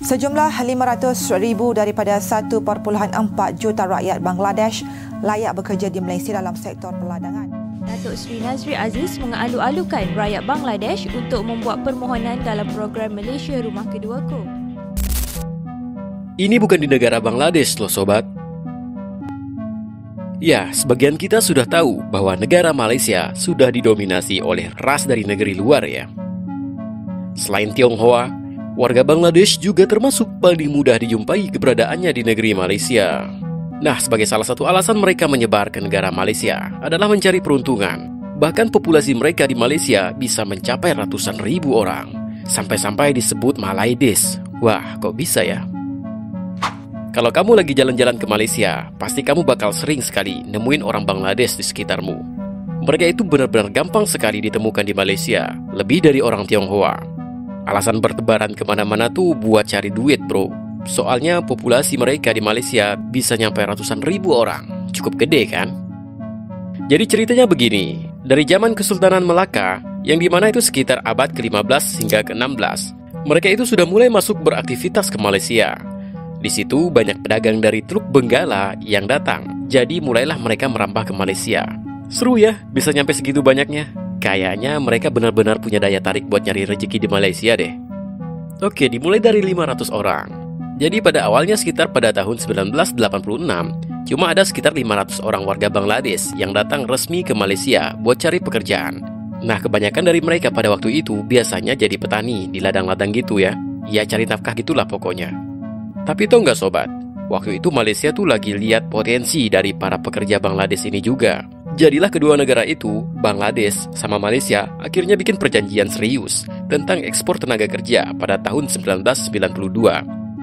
Sejumlah 500,000 daripada 1.4 juta rakyat Bangladesh layak bekerja di Malaysia dalam sektor perladangan. Datuk Seri Nazri Aziz mengalu-alukan rakyat Bangladesh untuk membuat permohonan dalam program Malaysia Rumah Keduaku. Ini bukan di negara Bangladesh loh sobat. Ya, sebagian kita sudah tahu bahwa negara Malaysia sudah didominasi oleh ras dari negeri luar ya. Selain Tionghoa, warga Bangladesh juga termasuk paling mudah dijumpai keberadaannya di negeri Malaysia. Nah, sebagai salah satu alasan mereka menyebar ke negara Malaysia adalah mencari peruntungan. Bahkan populasi mereka di Malaysia bisa mencapai ratusan ribu orang. Sampai-sampai disebut Malaides. Wah, kok bisa ya? Kalau kamu lagi jalan-jalan ke Malaysia, pasti kamu bakal sering sekali nemuin orang Bangladesh di sekitarmu. Mereka itu benar-benar gampang sekali ditemukan di Malaysia, lebih dari orang Tionghoa. Alasan bertebaran kemana-mana tuh buat cari duit bro. Soalnya populasi mereka di Malaysia bisa nyampe ratusan ribu orang. Cukup gede kan? Jadi ceritanya begini, dari zaman Kesultanan Melaka, yang dimana itu sekitar abad ke-15 hingga ke-16, mereka itu sudah mulai masuk beraktivitas ke Malaysia. Di situ banyak pedagang dari Teluk Benggala yang datang, jadi mulailah mereka merambah ke Malaysia. Seru ya, bisa nyampe segitu banyaknya. Kayaknya mereka benar-benar punya daya tarik buat nyari rezeki di Malaysia deh. Oke, dimulai dari 500 orang. Jadi pada awalnya sekitar pada tahun 1986, cuma ada sekitar 500 orang warga Bangladesh yang datang resmi ke Malaysia buat cari pekerjaan. Nah, kebanyakan dari mereka pada waktu itu biasanya jadi petani di ladang-ladang gitu ya. Ya cari nafkah gitulah pokoknya. Tapi tau nggak sobat, waktu itu Malaysia tuh lagi lihat potensi dari para pekerja Bangladesh ini juga. Jadilah kedua negara itu, Bangladesh sama Malaysia, akhirnya bikin perjanjian serius tentang ekspor tenaga kerja pada tahun 1992.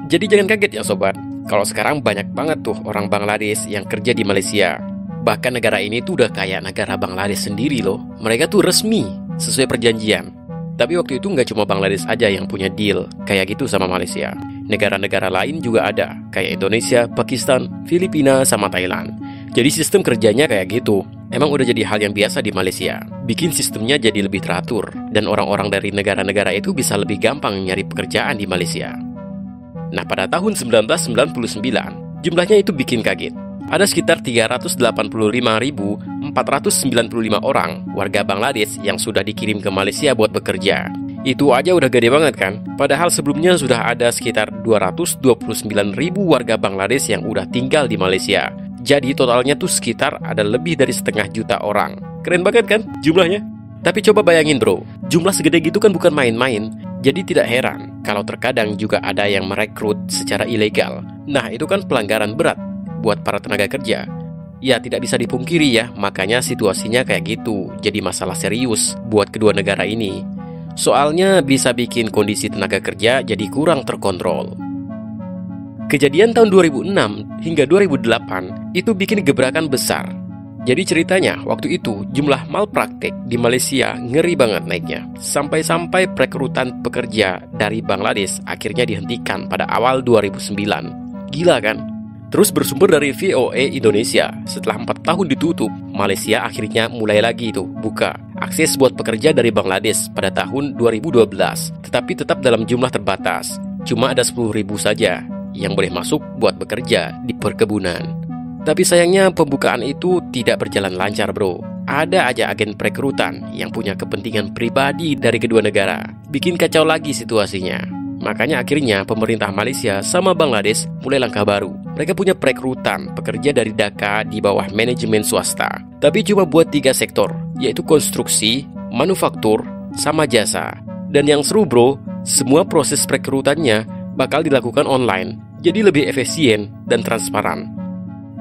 Jadi jangan kaget ya sobat, kalau sekarang banyak banget tuh orang Bangladesh yang kerja di Malaysia. Bahkan negara ini tuh udah kayak negara Bangladesh sendiri loh. Mereka tuh resmi, sesuai perjanjian. Tapi waktu itu nggak cuma Bangladesh aja yang punya deal kayak gitu sama Malaysia. Negara-negara lain juga ada, kayak Indonesia, Pakistan, Filipina, sama Thailand. Jadi sistem kerjanya kayak gitu. Emang udah jadi hal yang biasa di Malaysia. Bikin sistemnya jadi lebih teratur, dan orang-orang dari negara-negara itu bisa lebih gampang nyari pekerjaan di Malaysia. Nah, pada tahun 1999, jumlahnya itu bikin kaget. Ada sekitar 385.495 orang warga Bangladesh yang sudah dikirim ke Malaysia buat bekerja. Itu aja udah gede banget kan? Padahal sebelumnya sudah ada sekitar 229.000 warga Bangladesh yang udah tinggal di Malaysia. Jadi totalnya tuh sekitar ada lebih dari 500.000 orang. Keren banget kan jumlahnya? Tapi coba bayangin bro, jumlah segede gitu kan bukan main-main. Jadi tidak heran kalau terkadang juga ada yang merekrut secara ilegal. Nah, itu kan pelanggaran berat buat para tenaga kerja. Ya tidak bisa dipungkiri ya, makanya situasinya kayak gitu. Jadi masalah serius buat kedua negara ini. Soalnya bisa bikin kondisi tenaga kerja jadi kurang terkontrol. Kejadian tahun 2006 hingga 2008 itu bikin gebrakan besar. Jadi ceritanya waktu itu jumlah malpraktek di Malaysia ngeri banget naiknya. Sampai-sampai perekrutan pekerja dari Bangladesh akhirnya dihentikan pada awal 2009. Gila kan? Terus bersumber dari VOA Indonesia, setelah 4 tahun ditutup, Malaysia akhirnya mulai lagi itu buka akses buat pekerja dari Bangladesh pada tahun 2012. Tetapi tetap dalam jumlah terbatas, cuma ada 10.000 saja yang boleh masuk buat bekerja di perkebunan. Tapi sayangnya pembukaan itu tidak berjalan lancar bro. Ada aja agen perekrutan yang punya kepentingan pribadi dari kedua negara. Bikin kacau lagi situasinya. Makanya akhirnya pemerintah Malaysia sama Bangladesh mulai langkah baru. Mereka punya perekrutan pekerja dari Dhaka di bawah manajemen swasta. Tapi cuma buat 3 sektor, yaitu konstruksi, manufaktur, sama jasa. Dan yang seru bro, semua proses perekrutannya bakal dilakukan online. Jadi lebih efisien dan transparan.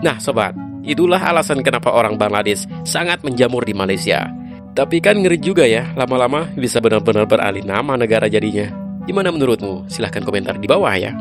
Nah sobat, itulah alasan kenapa orang Bangladesh sangat menjamur di Malaysia. Tapi kan ngeri juga ya, lama-lama bisa benar-benar beralih nama negara jadinya. Gimana menurutmu? Silahkan komentar di bawah ya.